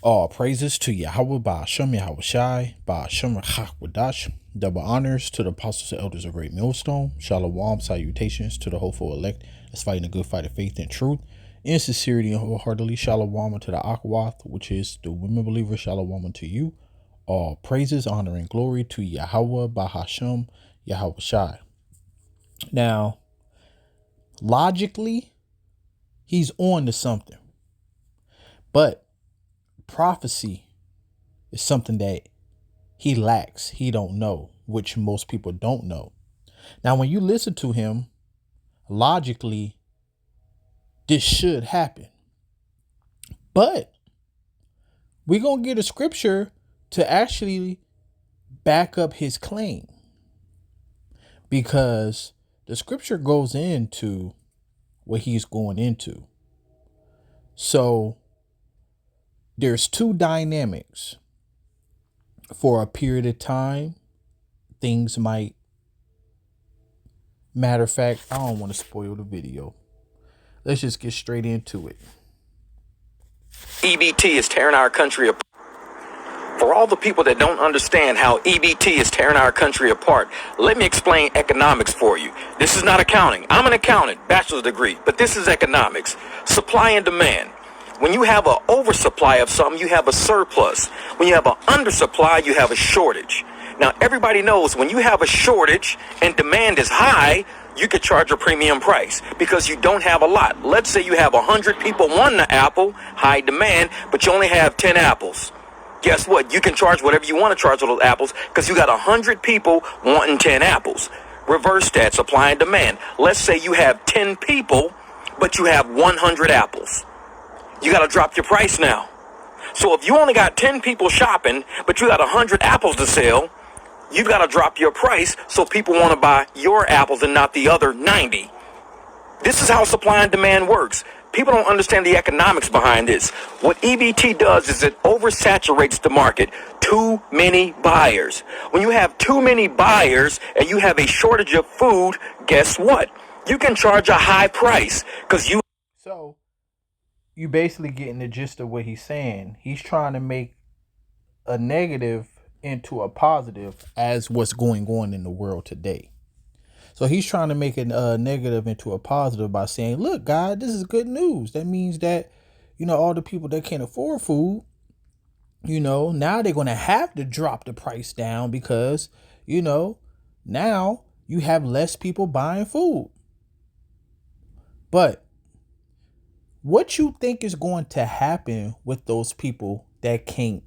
All praises to Yahweh Ba'ashem Yahweh Shai, Ba'ashem Wadash. Double honors to the apostles and elders of Great Millstone. Shalom, salutations to the hopeful elect that's fighting a good fight of faith and truth. In sincerity and wholeheartedly, shalom to the Akwath, which is the women believers. Shalom to you. All praises, honor, and glory to Yahweh Ba'ashem Yahweh Shai. Now, logically, he's on to something. But prophecy is something that he lacks, he don't know, which most people don't know. Now, when you listen to him, logically, this should happen. But we're going to get a scripture to actually back up his claim. Because the scripture goes into what he's going into. So there's two dynamics. For a period of time, things might, matter of fact, I don't want to spoil the video. Let's just get straight into it. EBT is tearing our country apart. For all the people that don't understand how EBT is tearing our country apart, let me explain economics for you. This is not accounting. I'm an accountant, bachelor's degree, but this is economics. Supply and demand. When you have an oversupply of something, you have a surplus. When you have an undersupply, you have a shortage. Now, everybody knows when you have a shortage and demand is high, you could charge a premium price because you don't have a lot. Let's say you have 100 people wanting an apple, high demand, but you only have 10 apples. Guess what? You can charge whatever you want to charge for those apples because you got 100 people wanting 10 apples. Reverse that, supply and demand. Let's say you have 10 people, but you have 100 apples. You got to drop your price now. So if you only got 10 people shopping, but you got 100 apples to sell, you've got to drop your price so people want to buy your apples and not the other 90. This is how supply and demand works. People don't understand the economics behind this. What EBT does is it oversaturates the market. Too many buyers. When you have too many buyers and you have a shortage of food, guess what? You can charge a high price because you... So, you basically getting the gist of what he's saying. He's trying to make a negative into a positive as what's going on in the world today. So he's trying to make a negative into a positive by saying, look, God, this is good news. That means that, all the people that can't afford food, now they're going to have to drop the price down because, now you have less people buying food. But what you think is going to happen with those people that can't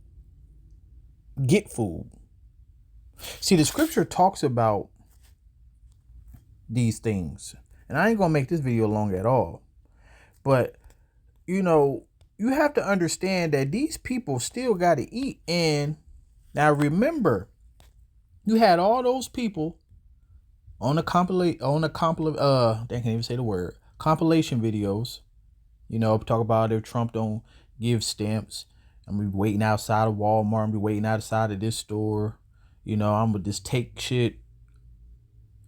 get food? See, the scripture talks about these things. And I ain't going to make this video long at all. But, you have to understand that these people still got to eat. And now remember, you had all those people on the compilation videos, talk about if Trump don't give stamps. I'm gonna be waiting outside of Walmart. I'm gonna be waiting outside of this store. I'm gonna just take shit.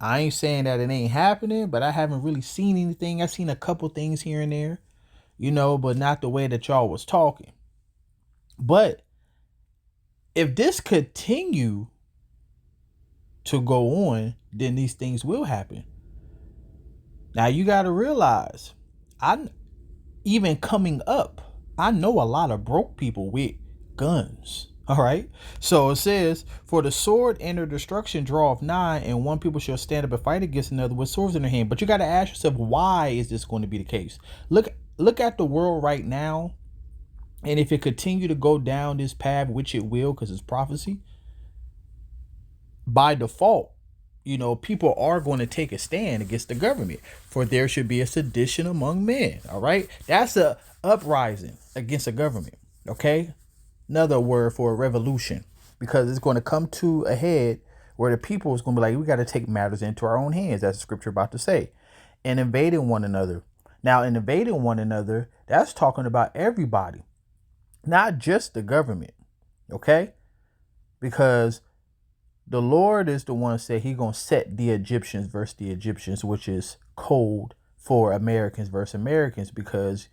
I ain't saying that it ain't happening, but I haven't really seen anything. I've seen a couple things here and there, but not the way that y'all was talking. But if this continue to go on, then these things will happen. Now you got to realize, even coming up, I know a lot of broke people with guns. All right. So it says, for the sword and the destruction draweth nigh, and one people shall stand up and fight against another with swords in their hand. But you got to ask yourself, why is this going to be the case? Look at the world right now. And if it continue to go down this path, which it will, because it's prophecy, by default, people are going to take a stand against the government, for there should be a sedition among men. All right. That's a uprising against the government. Okay. Another word for a revolution, because it's going to come to a head where the people is going to be like, we got to take matters into our own hands. That's the scripture about to say, and invading one another. Now, in invading one another, that's talking about everybody, not just the government. Okay. Because the Lord is the one who said he going to set the Egyptians versus the Egyptians, which is code for Americans versus Americans, because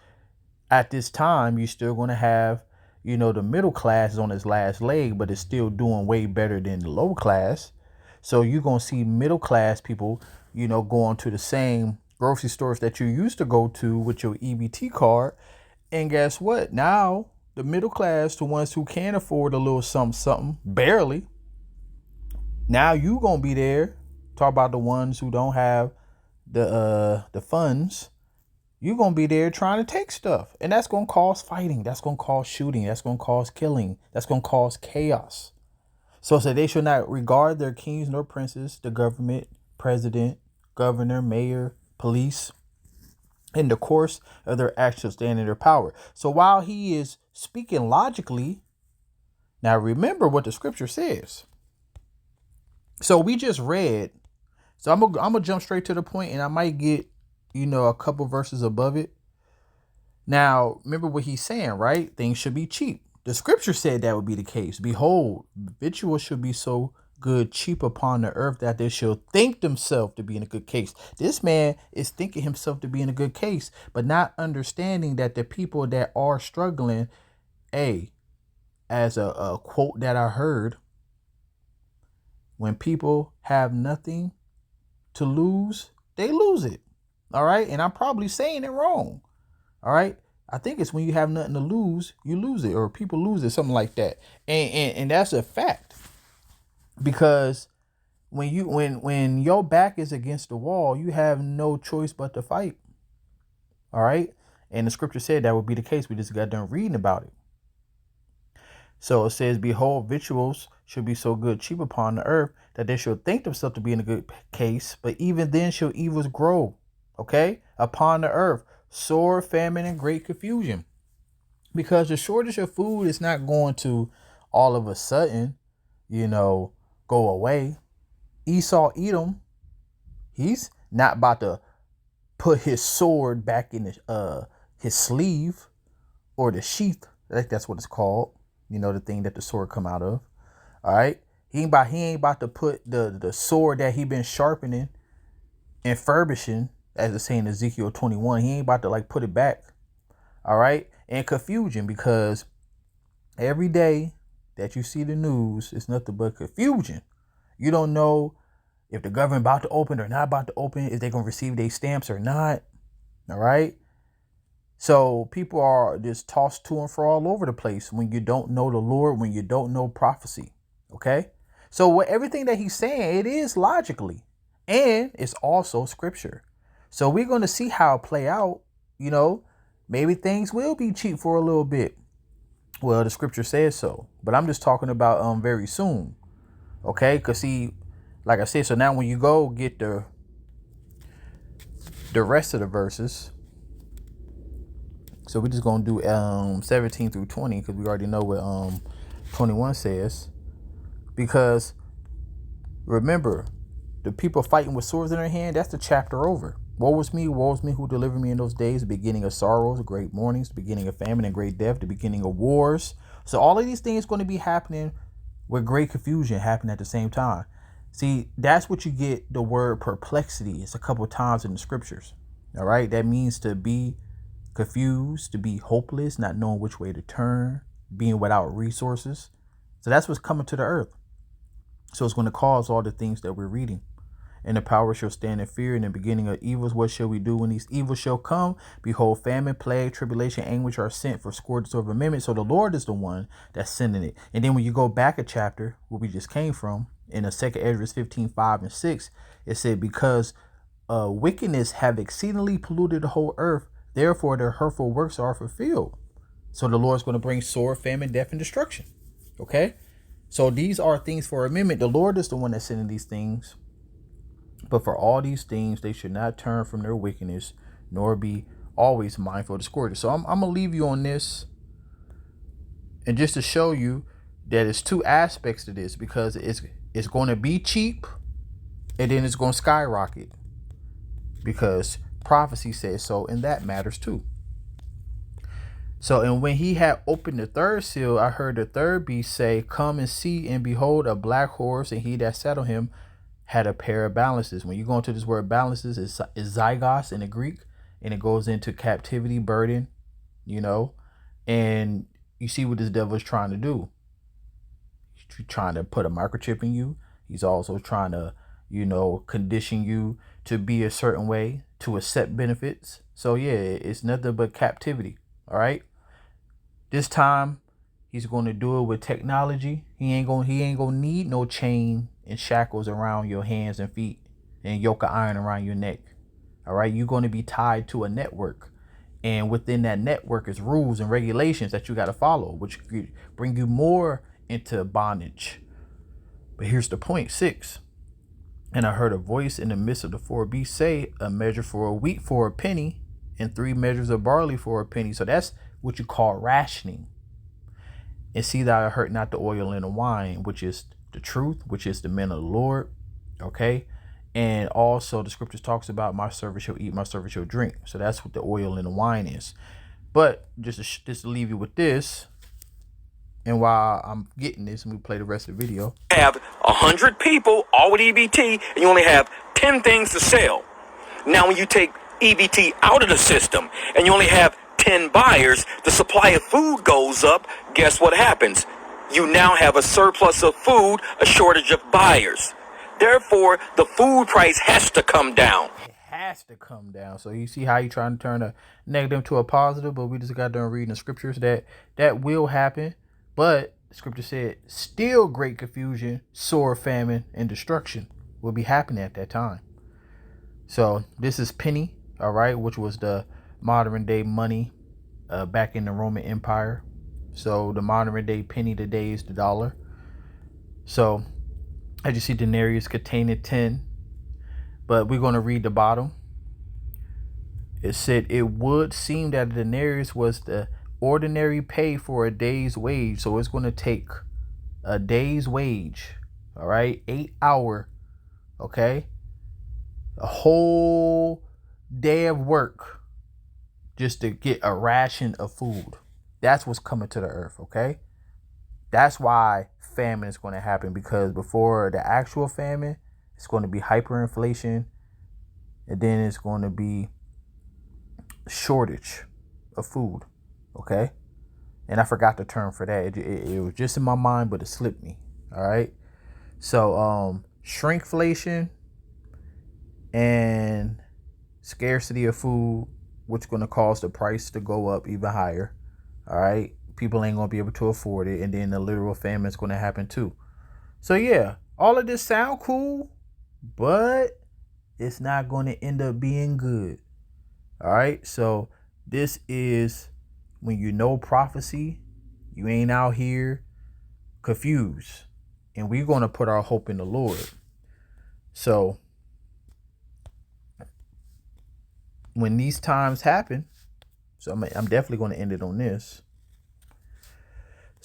at this time, you're still going to have, the middle class is on its last leg, but it's still doing way better than the lower class. So you're going to see middle class people, going to the same grocery stores that you used to go to with your EBT card. And guess what? Now, the middle class, the ones who can afford a little something, something, barely, now you going to be there. Talk about the ones who don't have the funds. You're going to be there trying to take stuff. And that's going to cause fighting. That's going to cause shooting. That's going to cause killing. That's going to cause chaos. So they should not regard their kings nor princes, the government, president, governor, mayor, police, in the course of their actions stand in their power. So while he is speaking logically, now remember what the scripture says. So we just read. So I'm gonna jump straight to the point, and I might get, a couple verses above it. Now, remember what he's saying, right? Things should be cheap. The scripture said that would be the case. Behold, victuals should be so good, cheap upon the earth, that they shall think themselves to be in a good case. This man is thinking himself to be in a good case, but not understanding that the people that are struggling, as a quote that I heard, when people have nothing to lose, they lose it. All right. And I'm probably saying it wrong. All right. I think it's when you have nothing to lose, you lose it, or people lose it, something like that. And that's a fact, because when your back is against the wall, you have no choice but to fight. All right. And the scripture said that would be the case. We just got done reading about it. So it says, behold, victuals should be so good, cheap upon the earth, that they shall think themselves to be in a good case. But even then shall evils grow, upon the earth, sore famine and great confusion. Because the shortage of food is not going to all of a sudden, go away. Esau Edom, he's not about to put his sword back in his sleeve, or the sheath. I think that's what it's called. The thing that the sword come out of. All right. He ain't about to put the sword that he been sharpening and furbishing, as it's saying in Ezekiel 21. He ain't about to put it back. All right. And confusion, because every day that you see the news, it's nothing but confusion. You don't know if the government about to open or not about to open, if they're going to receive their stamps or not. All right. So people are just tossed to and fro all over the place when you don't know the Lord, when you don't know prophecy. Okay. So everything that he's saying, it is logically, and it's also scripture. So we're going to see how it play out. Maybe things will be cheap for a little bit. Well, the scripture says so, but I'm just talking about very soon. Okay. Because see, like I said, so now when you go get the rest of the verses, so we're just going to do 17 through 20, because we already know what 21 says. Because remember, the people fighting with swords in their hand, that's the chapter over. Woe is me who delivered me in those days, the beginning of sorrows, great mournings, the beginning of famine and great death, the beginning of wars. So all of these things going to be happening with great confusion happening at the same time. See, that's what you get the word perplexity. It's a couple of times in the scriptures. All right. That means to be confused, to be hopeless, not knowing which way to turn, being without resources. So that's what's coming to the earth. So it's going to cause all the things that we're reading. And the power shall stand in fear, in the beginning of evils. What shall we do when these evils shall come? Behold, famine, plague, tribulation, anguish are sent for scourges of amendment. So the Lord is the one that's sending it. And then when you go back a chapter, where we just came from, in the 2nd Ezra 15:5 and 6, it said, because wickedness have exceedingly polluted the whole earth, therefore their hurtful works are fulfilled. So the Lord's going to bring sword, famine, death, and destruction. Okay? So these are things for amendment. The Lord is the one that's sending these things. But for all these things, they should not turn from their wickedness, nor be always mindful of the scourge. So I'm going to leave you on this. And just to show you that it's two aspects to this, because it's going to be cheap, and then it's going to skyrocket, because prophecy says so, and that matters too. So, and when he had opened the third seal, I heard the third beast say, come and see, and behold, a black horse, and he that sat on him had a pair of balances. When you go into this word balances, is zygos in the Greek, and it goes into captivity, burden, and you see what this devil is trying to do. He's trying to put a microchip in you. He's also trying to, condition you to be a certain way, to accept benefits. So yeah, it's nothing but captivity. All right. This time he's going to do it with technology. He ain't gonna need no chain and shackles around your hands and feet and yoke of iron around your neck. All right. You're going to be tied to a network. And within that network is rules and regulations that you got to follow, which bring you more into bondage. But here's the point 6. And I heard a voice in the midst of the 4 beasts say, a measure for a wheat for a penny, and 3 measures of barley for a penny. So that's what you call rationing. And see that I hurt not the oil and the wine, which is the truth, which is the men of the Lord. Okay. And also the scriptures talks about my servant shall eat, my servant shall drink. So that's what the oil and the wine is. But just to leave you with this, and while I'm getting this, and we play the rest of the video. Have 100 people, all with EBT, and you only have 10 things to sell. Now, when you take EBT out of the system and you only have 10 buyers, the supply of food goes up. Guess what happens? You now have a surplus of food, a shortage of buyers. Therefore, the food price has to come down. It has to come down. So you see how you trying to turn a negative to a positive, but we just got done reading the scriptures that will happen. But the scripture said, still great confusion, sore famine, and destruction will be happening at that time. So this is penny, all right, which was the modern day money back in the Roman Empire. So the modern day penny today is the dollar. So as you see, denarius containing 10. But we're going to read the bottom. It said, it would seem that a denarius was the ordinary pay for a day's wage. So it's going to take a day's wage. All right. 8-hour. Okay. A whole day of work just to get a ration of food. That's what's coming to the earth. Okay. That's why famine is going to happen, because before the actual famine, it's going to be hyperinflation, and then it's going to be shortage of food. Okay. And I forgot the term for that. It was just in my mind, but it slipped me. All right. So shrinkflation and scarcity of food, which is going to cause the price to go up even higher. All right. People ain't going to be able to afford it. And then the literal famine is going to happen too. So yeah, all of this sound cool, but it's not going to end up being good. All right. So this is when you know prophecy, you ain't out here confused. And we're going to put our hope in the Lord. So when these times happen, so I'm definitely going to end it on this.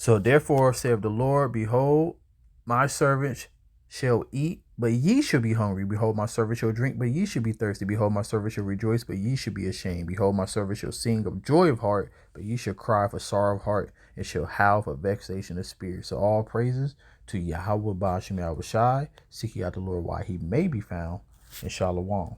So therefore, saith the Lord, behold, my servants shall eat, but ye shall be hungry. Behold, my servant shall drink, but ye shall be thirsty. Behold, my servant shall rejoice, but ye shall be ashamed. Behold, my servant shall sing of joy of heart, but ye shall cry for sorrow of heart, and shall howl for vexation of spirit. So all praises to Yahweh Ba'ashem Yahushai. Seek ye out the Lord while he may be found. And Shalom.